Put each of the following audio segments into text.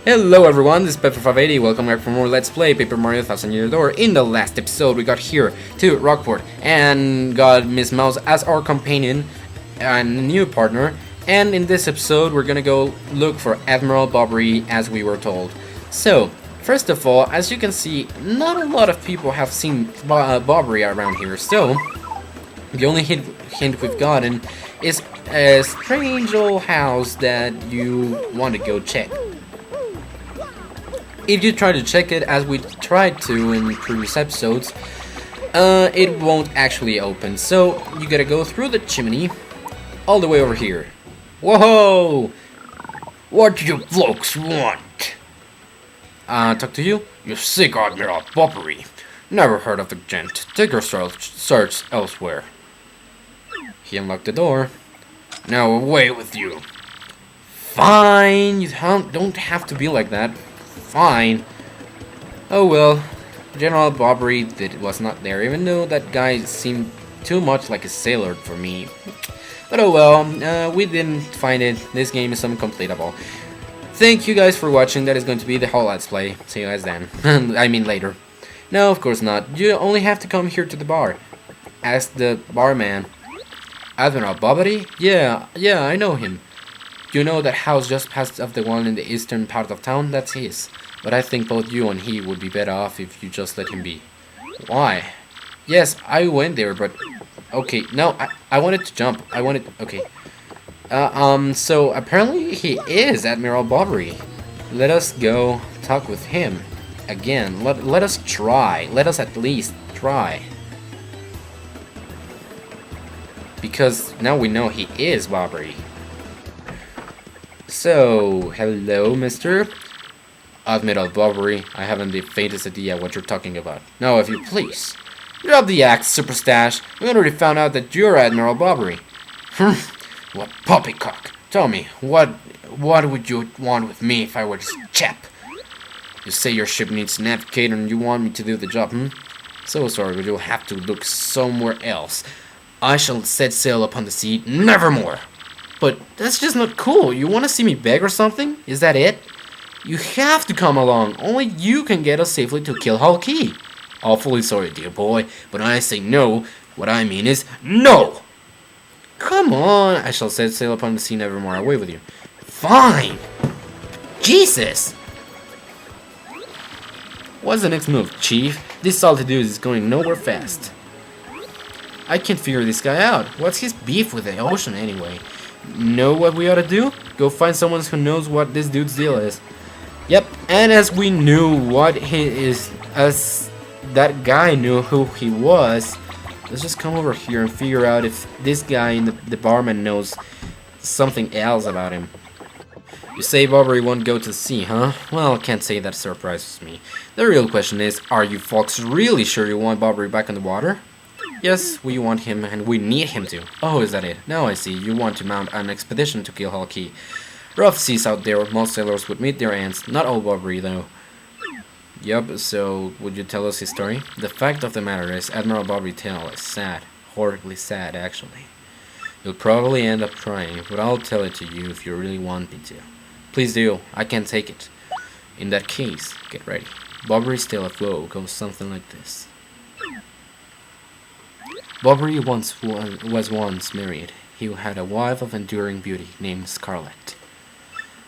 Hello everyone, this is Pepper580, welcome back for more Let's Play Paper Mario 1000 Year Door. In the last episode we got here to Rockport and got Miss Mouse as our companion and new partner. And in this episode we're gonna go look for Admiral Bobbery as we were told. So, first of all, as you can see, not a lot of people have seen Bobbery around here. So, the only hint we've gotten is a strange old house that you want to go check. If you try to check it as we tried to in previous episodes, it won't actually open. So you gotta go through the chimney all the way over here. Whoa! What do you folks want? Talk to you? You sick Admiral Bobbery. Never heard of the gent. Take your search elsewhere. He unlocked the door. Now away with you. Fine, you don't have to be like that. Fine. Oh well, General Bobbery was not there, even though that guy seemed too much like a sailor for me. But oh well, we didn't find it. This game is uncompletable. Thank you guys for watching. That is going to be the whole Let's Play. See you guys then. I mean later. No, of course not. You only have to come here to the bar. Ask the barman. Admiral Bobbery? Yeah, I know him. You know that house just past of the one in the eastern part of town? That's his. But I think both you and he would be better off if you just let him be. Why? Yes, I went there, but... Okay, no, I wanted to jump. Okay. So apparently he is Admiral Bobbery. Let us go talk with him. Again, let us try. Let us at least try. Because now we know he is Bobbery. So, hello, mister. Admiral Bobbery, I haven't the faintest idea what you're talking about. Now, if you please. Drop the axe, Superstash. We already found out that you're Admiral Bobbery. What poppycock. Tell me, what would you want with me if I were this chap? You say your ship needs a navigator and you want me to do the job, So sorry, but you'll have to look somewhere else. I shall set sail upon the sea, nevermore. But that's just not cool. You want to see me beg or something? Is that it? You have to come along. Only you can get us safely to Kill Hall Key. Awfully sorry, dear boy, but when I say no, what I mean is no! Come on. I shall set sail upon the sea, nevermore. Away with you. Fine! Jesus! What's the next move, Chief? This salty dude is going nowhere fast. I can't figure this guy out. What's his beef with the ocean anyway? Know what we ought to do? Go find someone who knows what this dude's deal is. Yep, and as we knew what he is, as that guy knew who he was, let's just come over here and figure out if this guy and the barman knows something else about him. You say Bobbery won't go to sea, huh? Well, can't say that surprises me. The real question is, are you folks really sure you want Bobbery back in the water? Yes, we want him, and we need him to. Oh, is that it? Now I see. You want to mount an expedition to Kill Hall Key. Rough seas out there, most sailors would meet their ends. Not all Bobbery, though. Yup, so would you tell us his story? The fact of the matter is, Admiral Bobbery's tale is sad. Horribly sad, actually. You'll probably end up crying, but I'll tell it to you if you really want me to. Please do. I can't take it. In that case, get ready. Bobbery's tale of woe goes something like this. Bobbery was once married. He had a wife of enduring beauty named Scarlet.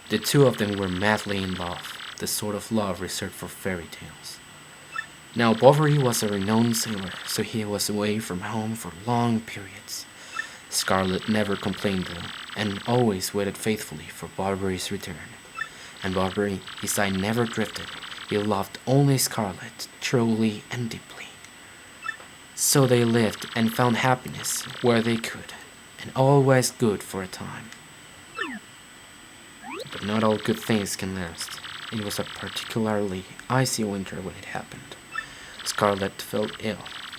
The two of them were madly in love, the sort of love reserved for fairy tales. Now Bobbery was a renowned sailor, so he was away from home for long periods. Scarlet never complained though, and always waited faithfully for Bobbery's return. And Bobbery, his eye never drifted. He loved only Scarlet, truly and deeply. So they lived and found happiness where they could, and always good for a time. But not all good things can last. It was a particularly icy winter when it happened. Scarlet fell ill.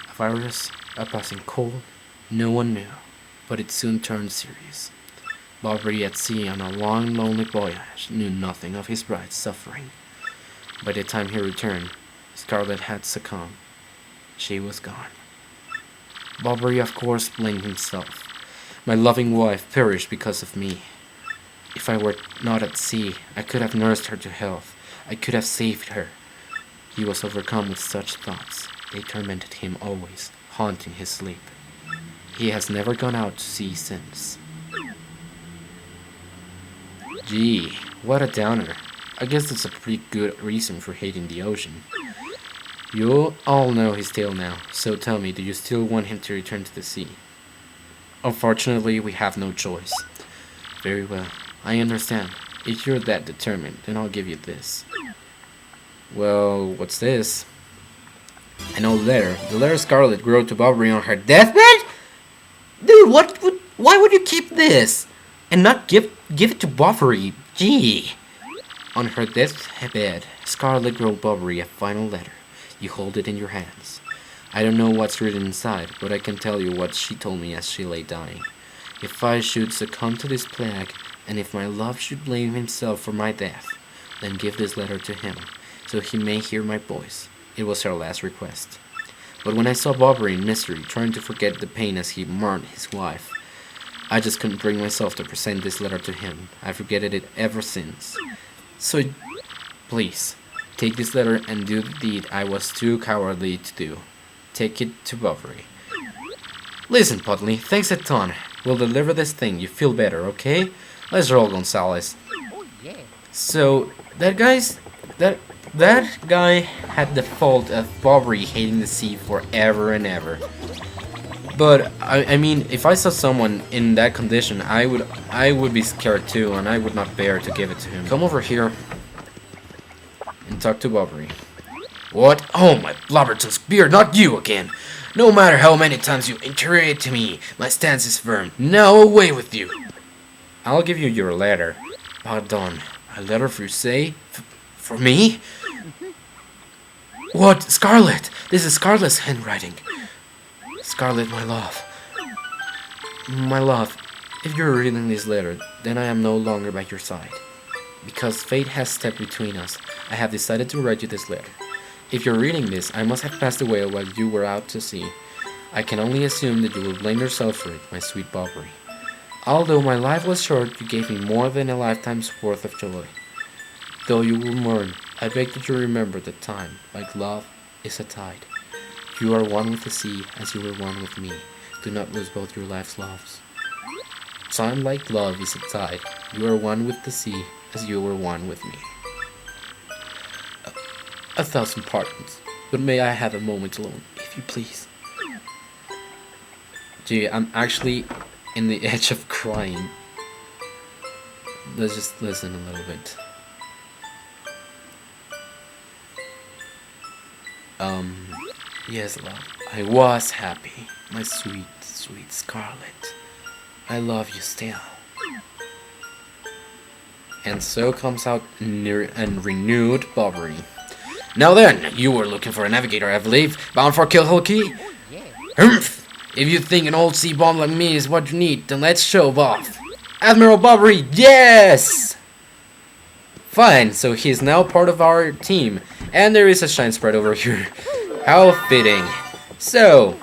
A virus, a passing cold, no one knew, but it soon turned serious. Bobbery at sea on a long, lonely voyage knew nothing of his bride's suffering. By the time he returned, Scarlet had succumbed. She was gone. Bobbery, of course, blamed himself. My loving wife perished because of me. If I were not at sea, I could have nursed her to health. I could have saved her. He was overcome with such thoughts. They tormented him always, haunting his sleep. He has never gone out to sea since. Gee, what a downer. I guess that's a pretty good reason for hating the ocean. You all know his tale now, so tell me, do you still want him to return to the sea? Unfortunately, we have no choice. Very well, I understand. If you're that determined, then I'll give you this. Well, what's this? An old letter. The letter Scarlet wrote to Bobbery on her deathbed? Dude, why would you keep this? And not give it to Bobbery? Gee. On her deathbed, Scarlet wrote Bobbery a final letter. You hold it in your hands. I don't know what's written inside, but I can tell you what she told me as she lay dying. If I should succumb to this plague, and if my love should blame himself for my death, then give this letter to him, so he may hear my voice. It was her last request. But when I saw Bobbery in misery, trying to forget the pain as he mourned his wife, I just couldn't bring myself to present this letter to him. I've regretted it ever since. So, please, take this letter and do the deed I was too cowardly to do. Take it to Bobbery. Listen, Puddley, thanks a ton. We'll deliver this thing. You feel better, okay? Let's roll, Gonzalez. So, that guy had the fault of Bobbery hating the sea forever and ever. But I mean, if I saw someone in that condition, I would be scared too, and I would not bear to give it to him. Come over here and talk to Bobbery. What? Oh, my Blobberton spear, not you again! No matter how many times you iterate to me, my stance is firm. Now away with you! I'll give you your letter. Pardon, a letter for you say? For me? What? Scarlet! This is Scarlet's handwriting. Scarlet, my love. My love, if you're reading this letter, then I am no longer by your side. Because fate has stepped between us, I have decided to write you this letter. If you're reading this, I must have passed away while you were out to sea. I can only assume that you will blame yourself for it, my sweet Bobbery. Although my life was short, you gave me more than a lifetime's worth of joy. Though you will mourn, I beg that you remember that time, like love, is a tide. You are one with the sea as you were one with me. Do not lose both your life's loves. Time like love is a tide. You are one with the sea as you were one with me. 1,000 pardons, but may I have a moment alone, if you please? Gee, I'm actually in the edge of crying. Let's just listen a little bit. Yes, love. I was happy, my sweet, sweet Scarlet. I love you still. And so comes out and renewed Bobbery. Now then, you were looking for a navigator, I believe, bound for Kilhilkey? Humph! If you think an old sea bomb like me is what you need, then let's show off. Admiral Bobbery, yes! Fine, so he is now part of our team, and there is a shine spread over here. How fitting. So,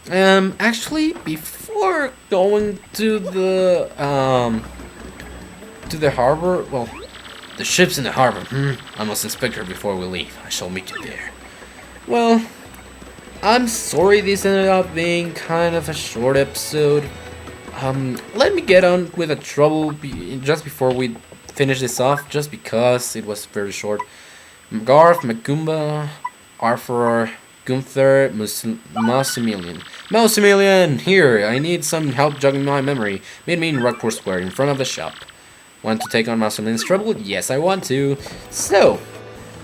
actually, before going to the harbor, well, the ship's in the harbor, I must inspect her before we leave. I shall meet you there. Well, I'm sorry this ended up being kind of a short episode. Let me get on with the trouble just before we finish this off, just because it was very short. Garth, Macumba, Arthur, Gunther, Maximilian. Maximilian, here, I need some help jogging my memory. Meet me in Rockport Square, in front of the shop. Want to take on Maximilian's trouble? Yes, I want to. So,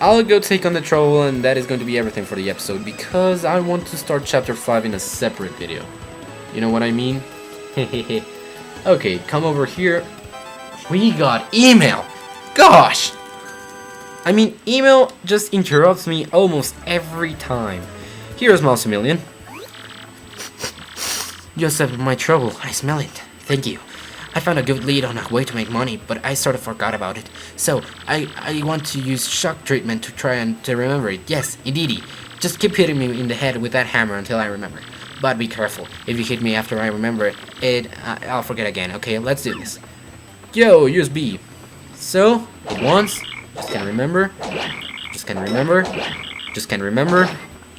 I'll go take on the trouble, and that is going to be everything for the episode, because I want to start Chapter 5 in a separate video. You know what I mean? Hehehe. Okay, come over here. We got email! Gosh! I mean, email just interrupts me almost every time. Here's Maximilian. You accepted my trouble. I smell it. Thank you. I found a good lead on a way to make money, but I sort of forgot about it. So, I want to use shock treatment to try and to remember it. Yes, indeedy. Just keep hitting me in the head with that hammer until I remember. But be careful. If you hit me after I remember it, I'll forget again. Okay, let's do this. Yo, USB. So, it once. Just can't remember. Just can't remember. Just can't remember.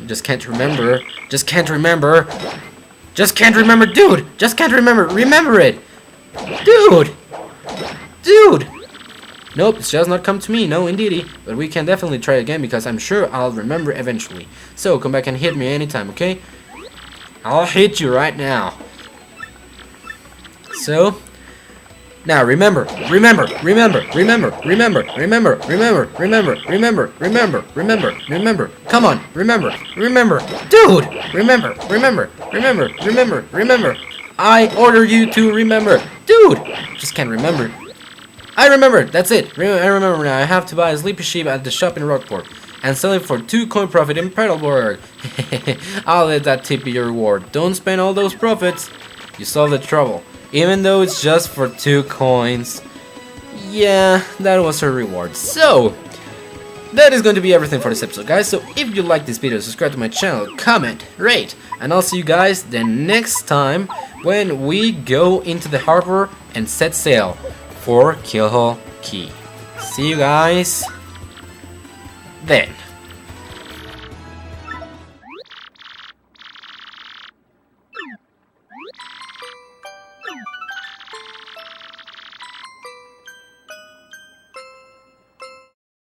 Just can't remember. Just can't remember. Just can't remember, dude! Just can't remember. Remember it! Dude! Dude! Nope, it's just not come to me, no indeedy. But we can definitely try again because I'm sure I'll remember eventually. So come back and hit me anytime, okay? I'll hit you right now. So now remember, remember, remember, remember, remember, remember, remember, remember, remember, remember, remember, remember. Come on, remember, remember, dude! Remember, remember, remember, remember, remember. I order you to remember, dude! Just can't remember. I remember. That's it. I remember now. I have to buy a sleepy sheep at the shop in Rockport and sell it for 2 coin profit in Petalburg. I'll let that tip be your reward. Don't spend all those profits. You solved the trouble. Even though it's just for 2 coins. Yeah, that was her reward. So, that is going to be everything for this episode, guys. So, if you like this video, subscribe to my channel, comment, rate, and I'll see you guys the next time when we go into the harbor and set sail for Keelhaul Key. See you guys then.